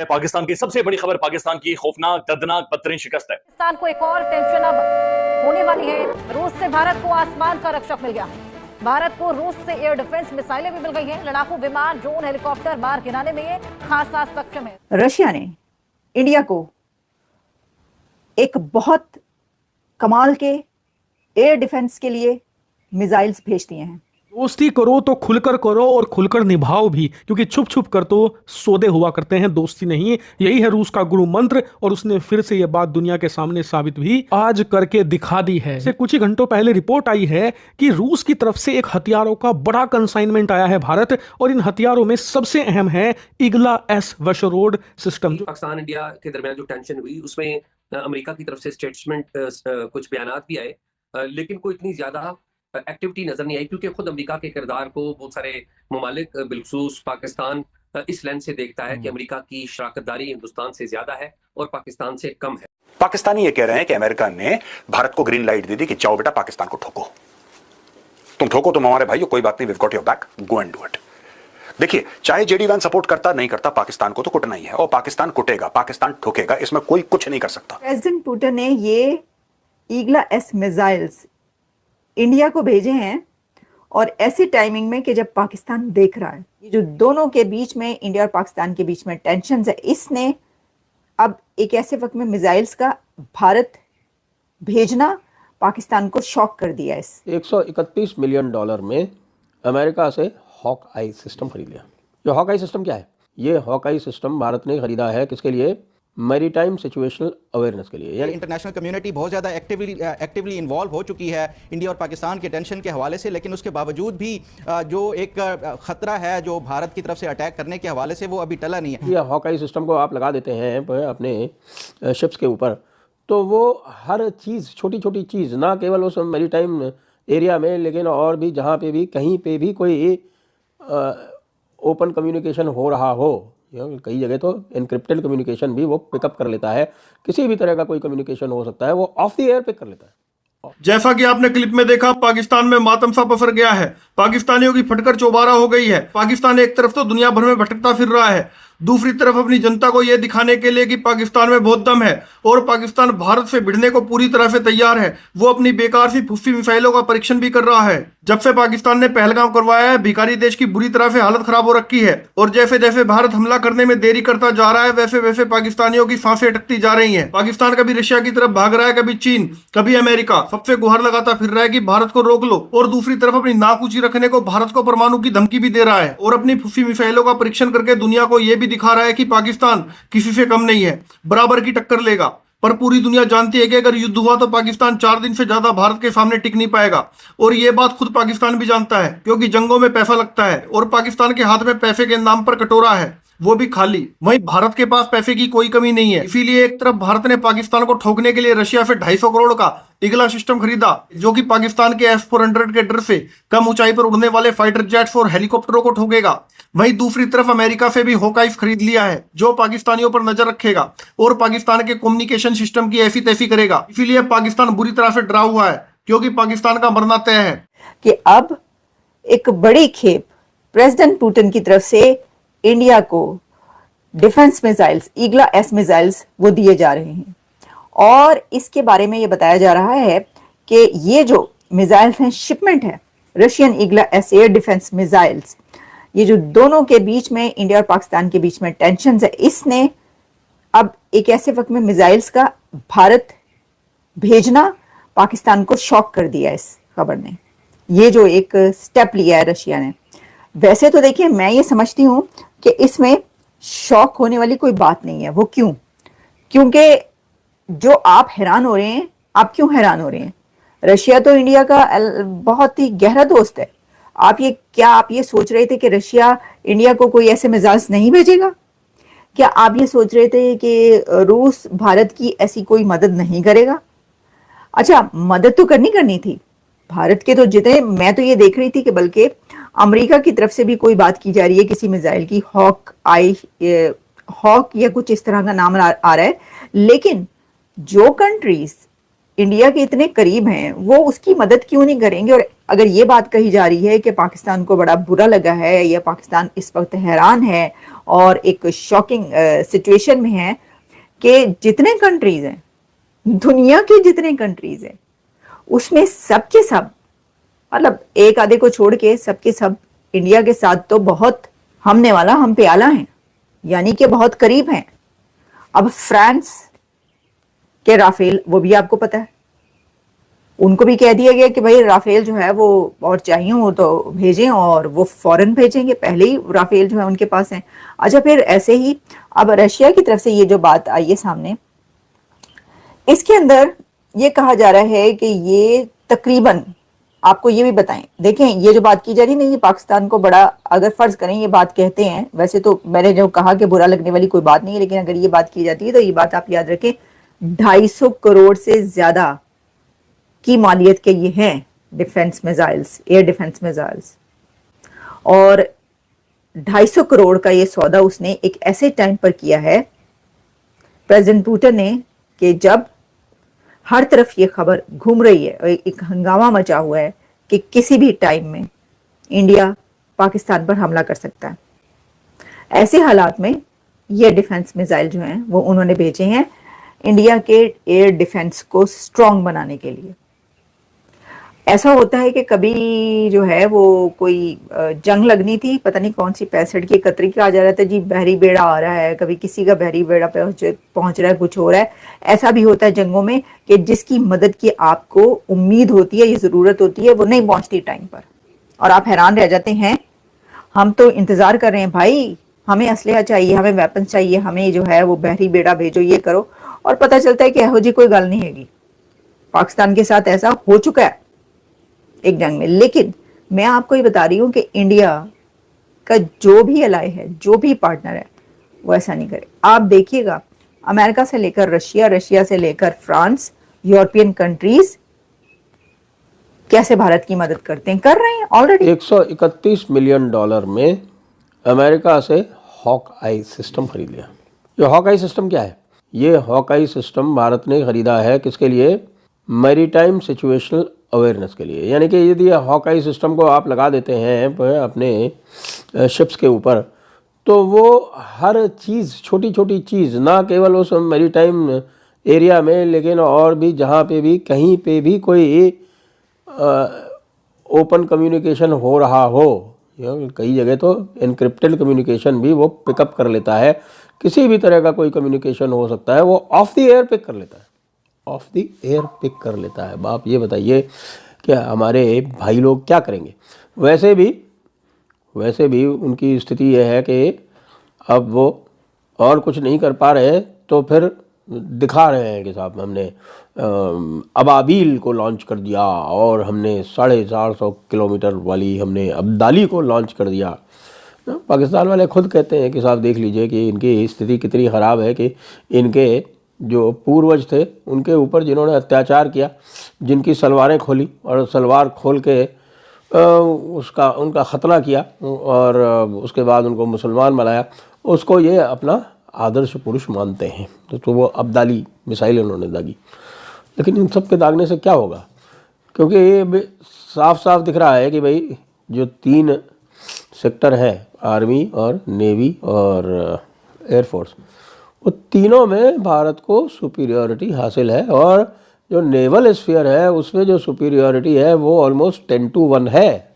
पाकिस्तान की सबसे बड़ी खबर, पाकिस्तान की खौफनाक दर्दनाक बदतरीन शिकस्त है। पाकिस्तान को एक और टेंशन अब होने वाली है। रूस से भारत को आसमान का रक्षक मिल गया। भारत को रूस से एयर डिफेंस मिसाइलें भी मिल गई हैं। लड़ाकू विमान, ड्रोन, हेलीकॉप्टर मार गिराने में ये खासा सक्षम है। रशिया ने इंडिया को एक बहुत कमाल के एयर डिफेंस के लिए मिसाइल्स भेज दिए हैं। दोस्ती करो तो खुलकर करो और खुलकर निभाओ भी, क्योंकि छुप छुप कर तो सौदे हुआ करते हैं, दोस्ती नहीं। यही है रूस का गुरु मंत्र, और उसने फिर से यह बात दुनिया के सामने साबित भी आज करके दिखा दी है। से कुछ ही घंटों पहले रिपोर्ट आई है कि रूस की तरफ से एक हथियारों का बड़ा कंसाइनमेंट आया है भारत, और इन हथियारों में सबसे अहम है ईगला एस वशरोड सिस्टम। पाकिस्तान इंडिया के दरमियान जो टेंशन हुई उसमें अमेरिका की तरफ से स्टेटमेंट कुछ बयानात भी आए, लेकिन कोई इतनी ज्यादा एक्टिविटी नजर नहीं आई, क्योंकि खुद अमेरिका के किरदार को बहुत सारे ममालिक बिलखसूस पाकिस्तान इस लेंस से देखता है कि अमेरिका की शराकतदारी हिंदुस्तान से ज्यादा है और पाकिस्तान से कम है। पाकिस्तानी ये कह रहे हैं कि अमेरिका ने भारत को ग्रीन लाइट दे दी कि जाओ बेटा पाकिस्तान को ठोको, तुम ठोको, तुम हमारे भाई हो, कोई बात नहीं, we got your back, go and do it. देखिए, चाहे जेडी वैन सपोर्ट करता नहीं करता, पाकिस्तान को तो कुटना ही है, और पाकिस्तान कुटेगा, पाकिस्तान ठोकेगा, इसमें कोई कुछ नहीं कर सकता। प्रेसिडेंट पुतिन ने ये ईगला एस मिसाइल्स इंडिया को भेजे हैं, और ऐसी टाइमिंग में कि जब पाकिस्तान देख रहा है। ये जो दोनों के बीच में, इंडिया और पाकिस्तान के बीच में टेंशन है, इसने अब एक ऐसे वक्त में मिसाइल्स का भारत भेजना पाकिस्तान को शॉक कर दिया। इस $131 मिलियन में अमेरिका से हॉक आई सिस्टम खरीद लिया। ये हॉक आई सिस्टम क्या है? ये हॉक आई सिस्टम भारत ने खरीदा है किसके लिए? मैरीटाइम सिचुएशनल अवेयरनेस के लिए। यानी इंटरनेशनल कम्युनिटी बहुत ज़्यादा एक्टिवली इन्वॉल्व हो चुकी है इंडिया और पाकिस्तान के टेंशन के हवाले से, लेकिन उसके बावजूद भी जो एक ख़तरा है जो भारत की तरफ से अटैक करने के हवाले से, वो अभी टला नहीं है। ये हॉकाई सिस्टम को आप लगा देते हैं अपने शिप्स के ऊपर, तो वो हर चीज़, छोटी छोटी चीज़, ना केवल उस मैरीटाइम एरिया में, लेकिन और भी जहाँ पे भी कहीं पे भी कोई ओपन कम्युनिकेशन हो रहा हो, कई जगह तो एनक्रिप्टेड कम्युनिकेशन भी वो पिकअप कर लेता है। किसी भी तरह का कोई कम्युनिकेशन हो सकता है, वो ऑफ द एयर पिक कर लेता है। जैसा कि आपने क्लिप में देखा, पाकिस्तान में मातम सा पसर गया है। पाकिस्तानियों की फटकर चौबारा हो गई है। पाकिस्तान एक तरफ तो दुनिया भर में भटकता फिर रहा है, दूसरी तरफ अपनी जनता को यह दिखाने के लिए कि पाकिस्तान में बहुत दम है और पाकिस्तान भारत से भिड़ने को पूरी तरह से तैयार है, वो अपनी बेकार सी फुफ्फी मिसाइलों का परीक्षण भी कर रहा है। जब से पाकिस्तान ने पहलगाम करवाया है, भिखारी देश की बुरी तरह से हालत खराब हो रखी है, और जैसे जैसे भारत हमला करने में देरी करता जा रहा है, वैसे वैसे पाकिस्तानियों की सांसें अटकती जा रही हैं। पाकिस्तान कभी रशिया की तरफ भाग रहा है, कभी चीन, कभी अमेरिका, सबसे गुहार लगाता फिर रहा है कि भारत को रोक लो, और दूसरी तरफ अपनी नाक ऊंची रखने को भारत को परमाणु की धमकी भी दे रहा है, और अपनी फुफ्फी मिसाइलों का परीक्षण करके दुनिया को यह भी दिखा रहा है कि पाकिस्तान किसी से कम नहीं है, बराबर की टक्कर लेगा। पर पूरी दुनिया जानती है कि अगर युद्ध हुआ तो पाकिस्तान 4 दिन से ज्यादा भारत के सामने टिक नहीं पाएगा, और ये बात खुद पाकिस्तान भी जानता है, क्योंकि जंगों में पैसा लगता है और पाकिस्तान के हाथ में पैसे के नाम पर कटोरा है, वो भी खाली। वहीं भारत के पास पैसे की कोई कमी नहीं है। इसीलिए एक तरफ भारत ने पाकिस्तान को ठोकने के लिए रशिया से 250 करोड़ का ईगला सिस्टम खरीदा, जो कि पाकिस्तान के S-400 के डर से कम ऊंचाई पर उड़ने वाले फाइटर जेट्स और हेलीकॉप्टरों को ठोकेगा। वहीं दूसरी तरफ अमेरिका से भी हॉकाइज खरीद लिया है, जो पाकिस्तानियों पर नजर रखेगा और पाकिस्तान के कम्युनिकेशन सिस्टम की ऐसी तैसी करेगा। इसीलिए पाकिस्तान बुरी तरह से डरा हुआ है, क्योंकि पाकिस्तान का मरना तय है कि अब एक बड़ी खेप प्रेसिडेंट पुतिन की तरफ से इंडिया को डिफेंस मिसाइल्स, ईगला एस मिसाइल्स वो दिए जा रहे हैं। और इसके बारे में ये बताया जा रहा है कि ये जो मिसाइल्स हैं, शिपमेंट है Russian Igla S air defence missiles. ये जो दोनों के बीच में, इंडिया और पाकिस्तान के बीच में टेंशन है, इसने अब एक ऐसे वक्त में मिसाइल्स का भारत भेजना पाकिस्तान को शॉक कर दिया। इस खबर ने ये जो एक स्टेप लिया है रशिया ने, वैसे तो देखिए, मैं ये समझती हूँ कि इसमें शॉक होने वाली कोई बात नहीं है। वो क्यों? क्योंकि जो आप हैरान हो रहे हैं, आप क्यों हैरान हो रहे हैं? रशिया तो इंडिया का बहुत ही गहरा दोस्त है। आप ये सोच रहे थे कि रशिया इंडिया को कोई ऐसे मिसाइल्स नहीं भेजेगा? क्या आप ये सोच रहे थे कि रूस भारत की ऐसी कोई मदद नहीं करेगा? अच्छा, मदद तो करनी थी भारत के, तो जितने, मैं तो ये देख रही थी कि बल्कि अमेरिका की तरफ से भी कोई बात की जा रही है किसी मिसाइल की, हॉक या कुछ इस तरह का नाम आ रहा है। लेकिन जो कंट्रीज इंडिया के इतने करीब हैं, वो उसकी मदद क्यों नहीं करेंगे? और अगर ये बात कही जा रही है कि पाकिस्तान को बड़ा बुरा लगा है या पाकिस्तान इस वक्त हैरान है और एक शॉकिंग सिचुएशन में है कि जितने कंट्रीज हैं, दुनिया के जितने कंट्रीज हैं, उसमें सबके सब, मतलब एक आधे को छोड़ के सबके सब इंडिया के साथ तो बहुत हमने वाला हम पे आला हैं, यानी कि बहुत करीब हैं। अब फ्रांस के राफेल, वो भी आपको पता है, उनको भी कह दिया गया कि भाई राफेल जो है वो और चाहिए वो तो भेजें, और वो फौरन भेजेंगे, पहले ही राफेल जो है उनके पास है। अच्छा, फिर ऐसे ही अब रशिया की तरफ से ये जो बात आई है सामने, इसके अंदर ये कहा जा रहा है कि ये तकरीबन, आपको ये भी बताएं, देखें ये जो बात की जा रही है ना, ये पाकिस्तान को बड़ा, अगर फर्ज करें ये बात कहते हैं, वैसे तो मैंने जो कहा कि बुरा लगने वाली कोई बात नहीं है, लेकिन अगर ये बात की जाती है तो ये बात आप याद रखें, 250 करोड़ से ज्यादा की मालियत के ये हैं defence missiles, air defence missiles, और 250 करोड़ का ये सौदा उसने एक ऐसे टाइम पर किया है प्रेसिडेंट पुतिन ने कि जब हर तरफ ये खबर घूम रही है और एक हंगामा मचा हुआ है कि किसी भी टाइम में इंडिया पाकिस्तान पर हमला कर सकता है। ऐसे हालात में ये डिफेंस मिसाइल जो हैं वो उन्होंने भेजे हैं इंडिया के एयर डिफेंस को स्ट्रांग बनाने के लिए। ऐसा होता है कि कभी जो है वो कोई जंग लगनी थी, पता नहीं कौन सी 65 की 31 का आ जा रहा था जी, बहरी बेड़ा आ रहा है, कभी किसी का बहरी बेड़ा पहुंच रहा है, कुछ हो रहा है। ऐसा भी होता है जंगों में कि जिसकी मदद की आपको उम्मीद होती है, ये जरूरत होती है, वो नहीं पहुंचती टाइम पर, और आप हैरान रह जाते हैं। हम तो इंतजार कर रहे हैं भाई, हमें असलहा चाहिए, हमें वेपन चाहिए, हमें जो है वो बहरी बेड़ा भेजो, ये करो, और पता चलता है कि यहो जी कोई गल नहीं हैगी। पाकिस्तान के साथ ऐसा हो चुका है एक जंग में। लेकिन मैं आपको ये बता रही हूं कि इंडिया का जो भी अलाय है, जो भी पार्टनर है, वो ऐसा नहीं करे। आप देखिएगा, अमेरिका से लेकर रशिया, रशिया से लेकर फ्रांस, यूरोपियन कंट्रीज कैसे भारत की मदद करते हैं, कर रहे हैं ऑलरेडी। 131 मिलियन डॉलर में अमेरिका से हॉक आई सिस्टम खरीद लिया। ये हॉक आई सिस्टम क्या है? ये हॉक आई सिस्टम भारत ने खरीदा है किसके लिए? मैरीटाइम सिचुएशनल अवेयरनेस के लिए। यानी कि यदि हॉक आई सिस्टम को आप लगा देते हैं अपने शिप्स के ऊपर, तो वो हर चीज़, छोटी छोटी चीज़, ना केवल उस मैरीटाइम एरिया में, लेकिन और भी जहाँ पे भी कहीं पे भी कोई ओपन कम्युनिकेशन हो रहा हो, कई जगह तो एनक्रिप्टेड कम्युनिकेशन भी वो पिकअप कर लेता है। किसी भी तरह का कोई कम्युनिकेशन हो सकता है, वो ऑफ द एयर पिक कर लेता है, ऑफ द एयर पिक कर लेता है। आप ये बताइए कि हमारे भाई लोग क्या करेंगे? वैसे भी उनकी स्थिति यह है कि अब वो और कुछ नहीं कर पा रहे, तो फिर दिखा रहे हैं कि साहब हमने अबाबील को लॉन्च कर दिया, और हमने 450 किलोमीटर वाली हमने अब्दाली को लॉन्च कर दिया। पाकिस्तान वाले खुद कहते हैं कि साहब देख लीजिए कि इनकी स्थिति कितनी ख़राब है कि इनके जो पूर्वज थे उनके ऊपर जिन्होंने अत्याचार किया, जिनकी सलवारें खोली और सलवार खोल के उनका ख़तना किया और उसके बाद उनको मुसलमान बनाया, उसको ये अपना आदर्श पुरुष मानते हैं। तो वो अब्दाली मिसाइल उन्होंने दागी। लेकिन इन सब के दागने से क्या होगा? क्योंकि ये साफ साफ दिख रहा है कि भाई जो 3 सेक्टर हैं, आर्मी और नेवी और एयरफोर्स, वो तीनों में भारत को सुपीरियॉरिटी हासिल है, और जो नेवल स्फीयर है उसमें जो सुपीरियॉरिटी है वो ऑलमोस्ट 10-1 है।